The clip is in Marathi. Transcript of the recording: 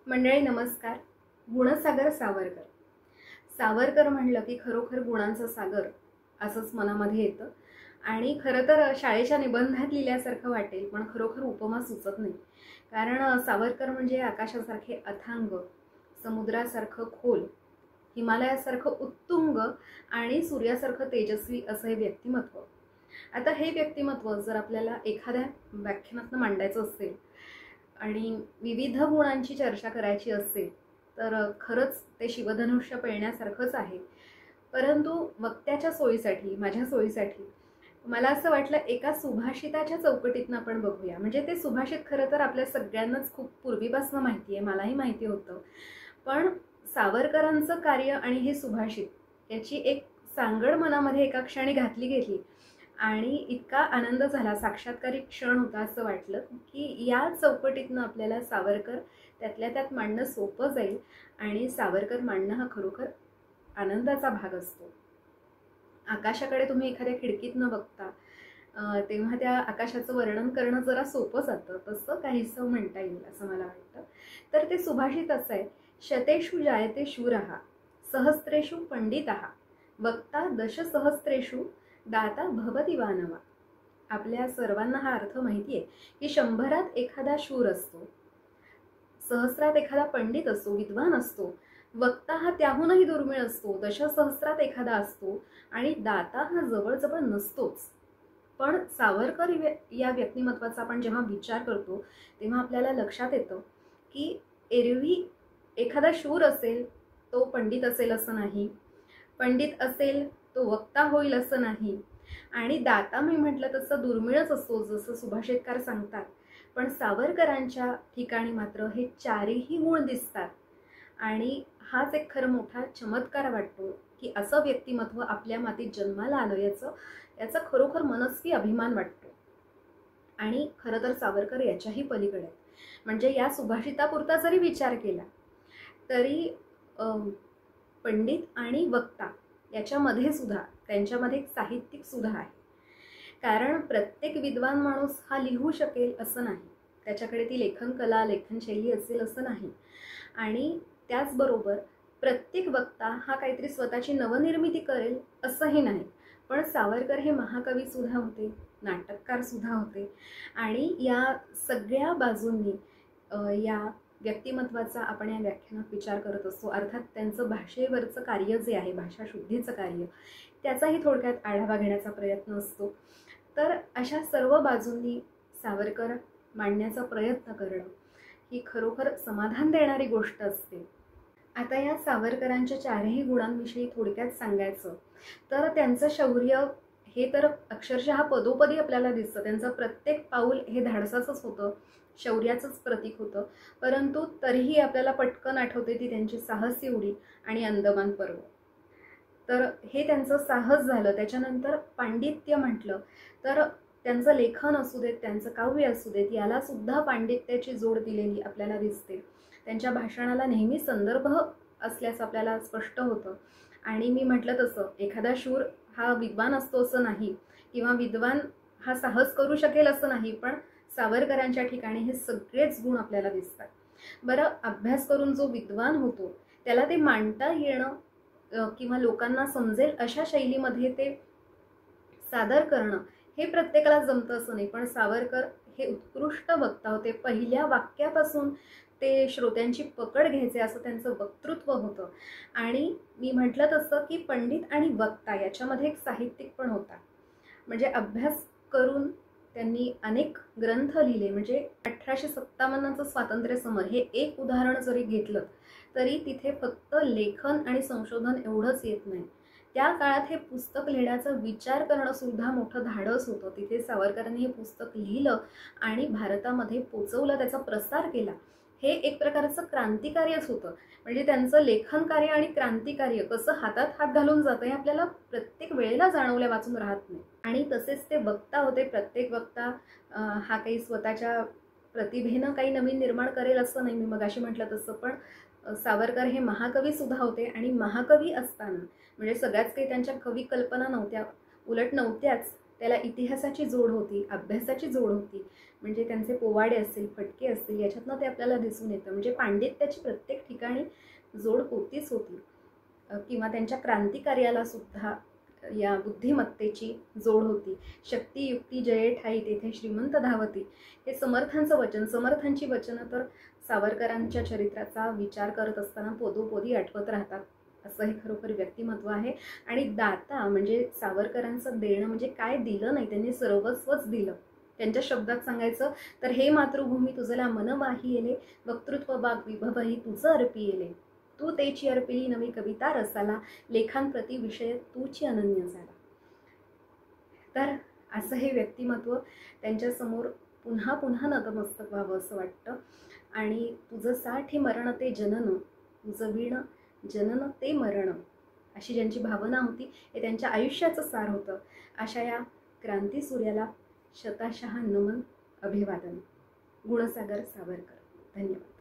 मंडळी नमस्कार. गुणसागर सावरकर. सावरकर म्हणलं की खरोखर गुणांचा सागर असंच मनामध्ये येतं आणि खरं तर शाळेच्या निबंधात लिहिल्यासारखं वाटेल, पण खरोखर उपमा सुचत नाही. कारण सावरकर म्हणजे आकाशासारखे अथांग, समुद्रासारखं खोल, हिमालयासारखं उत्तुंग आणि सूर्यासारखं तेजस्वी असं हे व्यक्तिमत्व. आता हे व्यक्तिमत्व जर आपल्याला एखाद्या व्याख्यानातनं मांडायचं असेल आणि विविध गुणांची चर्चा करायची असेल तर खरंच ते शिवधनुष्य पेलण्यासारखंच आहे. परंतु वक्त्याच्या सोयीसाठी, माझ्या सोयीसाठी मला असं वाटलं एका सुभाषिताच्या चौकटीतनं आपण बघूया. म्हणजे ते सुभाषित खरं तर आपल्या सगळ्यांनाच खूप पूर्वीपासून माहिती आहे, मलाही माहिती होतं. पण सावरकरांचं कार्य आणि हे सुभाषित याची एक सांगड मनामध्ये एका क्षणी घातली गेली आणि इतका आनंद झाला, साक्षात्कारी क्षण होता. असं वाटलं की या चौकटीतनं आपल्याला सावरकर त्यातल्या त्यात मांडणं सोपं जाईल आणि सावरकर मांडणं हा खरोखर आनंदाचा भाग असतो. आकाशाकडे तुम्ही एखाद्या खिडकीतनं बघता तेव्हा त्या आकाशाचं वर्णन करणं जरा सोपं जातं, तसं काहीसं म्हणता येईल असं मला वाटतं. तर ते सुभाषित असं आहे, शतेषु जायते शूरः सहस्रेषु पंडितः वक्ता दशसहस्रेषु दाता भवति वानवा. आपल्या सर्वांना हा अर्थ माहिती आहे की 100त एखादा शूर असतो, सहस्रात एखादा पंडित असतो, विद्वान असतो, वक्ता हा त्याहूनही दुर्मिळ असतो, दशसहस्रात एखादा असतो आणि दाता हा जवळजवळ नसतोच. पण सावरकर या व्यक्तिमत्वाचा आपण जेव्हा विचार करतो तेव्हा आपल्याला लक्षात येतं की एरवी एखादा शूर असेल तो पंडित असेल असं नाही, पंडित असेल तो वक्ता होईल असं नाही, आणि दाता मी म्हटलं तसं दुर्मिळच असतो जसं सुभाषितकार सांगतात. पण सावरकरांच्या ठिकाणी मात्र हे चारही गुण दिसतात आणि हाच एक खरं मोठा चमत्कार वाटतो की असं व्यक्तिमत्व आपल्या मातीत जन्माला आलं, याचा खरोखर मनस्वी अभिमान वाटतो. आणि खरं तर सावरकर याच्याही पलीकडे, म्हणजे या सुभाषितापुरता जरी विचार केला तरी पंडित आणि वक्ता याच्यामध्ये सुद्धा त्यांच्यामध्ये एक साहित्यिक सुद्धा आहे. कारण प्रत्येक विद्वान माणूस हा लिहू शकेल असं नाही, त्याच्याकडे ती लेखन कला, लेखनशैली असेल असं नाही. आणि त्याचबरोबर प्रत्येक वक्ता हा काहीतरी स्वतःची नवनिर्मिती करेल असंही नाही. पण सावरकर हे महाकवी सुद्धा होते, नाटककार सुद्धा होते आणि या सगळ्या बाजूंनी या व्यक्तिमत्वाचा आपण या व्याख्यानात विचार करत असतो. अर्थात त्यांचं भाषेवरचं कार्य जे आहे, भाषा शुद्धीचं कार्य, त्याचाही थोडक्यात आढावा घेण्याचा प्रयत्न असतो. तर अशा सर्व बाजूंनी सावरकर मांडण्याचा प्रयत्न करणं ही खरोखर समाधान देणारी गोष्ट असते. आता या सावरकरांच्या चारही गुणांविषयी थोडक्यात सांगायचं तर त्यांचं शौर्य हे तर अक्षरशः पदोपदी आपल्याला दिसतं. त्यांचं प्रत्येक पाऊल हे धाडसाचंच होतं, शौर्याचंच प्रतीक होतं. परंतु तरीही आपल्याला पटकन आठवते ती त्यांची साहसी उडी आणि अंदमान पर्व. तर हे त्यांचं साहस झालं. त्याच्यानंतर पांडित्य म्हटलं तर त्यांचं लेखन असू देत, त्यांचं काव्य असू देत, याला सुद्धा पांडित्याची जोड दिलेली आपल्याला दिसते. त्यांच्या भाषणाला नेहमी संदर्भ असल्याचं आपल्याला स्पष्ट होतं. आणि मी म्हटलं तसं एखादा शूर हा विद्वान असतो असं नाही, किंवा विद्वान हा साहस करू शकेल असं नाही, पण सावरकरांच्या ठिकाणी हे सगळेच गुण आपल्याला दिसतात. बरं, अभ्यास करून जो विद्वान होतो त्याला ते मांडता येणं किंवा लोकांना समजेल अशा शैलीमध्ये ते सादर करणं हे प्रत्येकाला जमतं असं नाही. पण सावरकर हे उत्कृष्ट वक्ता होते. पहिल्या वाक्यापासून ते श्रोत्यांची पकड घ्यायचे असं त्यांचं वक्तृत्व होतं. आणि मी म्हटलं तसं की पंडित आणि वक्ता याच्यामध्ये एक साहित्यिक पण होता. म्हणजे अभ्यास करून त्यांनी अनेक ग्रंथ लिहिले. म्हणजे 1857चं स्वातंत्र्य समर हे एक उदाहरण जरी घेतलं तरी तिथे फक्त लेखन आणि संशोधन एवढंच येत नाही. त्या काळात हे पुस्तक लिहिण्याचा विचार करणं सुद्धा मोठं धाडस होतं. तिथे सावरकरांनी हे पुस्तक लिहिलं आणि भारतामध्ये पोचवलं, त्याचा प्रसार केला. हे एक प्रकारचं क्रांतिकार्यच होतं. म्हणजे त्यांचं लेखन कार्य आणि क्रांतिकार्य कसं हातात हात घालून जातं हे आपल्याला प्रत्येक वेळेला जाणवल्या वाचून राहत नाही. आणि तसेच ते वक्ता होते. प्रत्येक वक्ता हा काही स्वतःच्या प्रतिभेनं काही नवीन निर्माण करेल असं नाही, मी मगाशी म्हटलं तसं. पण सावरकर हे महाकवी सुद्धा होते आणि महाकवी असताना म्हणजे सगळ्याच काही त्यांच्या कवी कल्पना नव्हत्या, उलट नव्हत्याच, त्याला इतिहासाची जोड होती, अभ्यासाची जोड होती. म्हणजे त्यांचे पोवाडे असतील, फटके असतील, याच्यातनं ते आपल्याला दिसून येतं. म्हणजे पांडित्याची प्रत्येक ठिकाणी जोड होतीच होती. किंवा त्यांच्या क्रांतिकार्याला सुद्धा या बुद्धिमत्तेची जोड होती. शक्ती युक्ती जये ठाई तेथे श्रीमंत धावती, हे समर्थांचं वचन. समर्थांची वचनं तर सावरकरांच्या चरित्राचा विचार करत असताना पोदोपोदी आठवत राहतात. असं हे खरोखर व्यक्तिमत्व आहे. आणि दाता म्हणजे सावरकरांचं देणं म्हणजे काय दिलं नाही, त्यांनी सर्वस्वच दिलं. त्यांच्या शब्दात सांगायचं तर हे मातृभूमी तुझला मन वाही येले, वक्तृत्व बाग विभवही तुझं अर्पी येले, तू तेची अर्पिली नवी कविता रसाला, लेखांप्रती विषय तूची अनन्य झाला. तर असं हे व्यक्तिमत्व त्यांच्यासमोर पुन्हा पुन्हा नतमस्तक व्हावं असं वाटतं. आणि तुझं साठी मरण ते जनन, तुझं वीण जनन ते मरण, अशी ज्यांची भावना होती, हे त्यांच्या आयुष्याचं सार होतं. अशा या क्रांतीसूर्याला शतशः नमन, अभिवादन. गुणसागर सावरकर. धन्यवाद.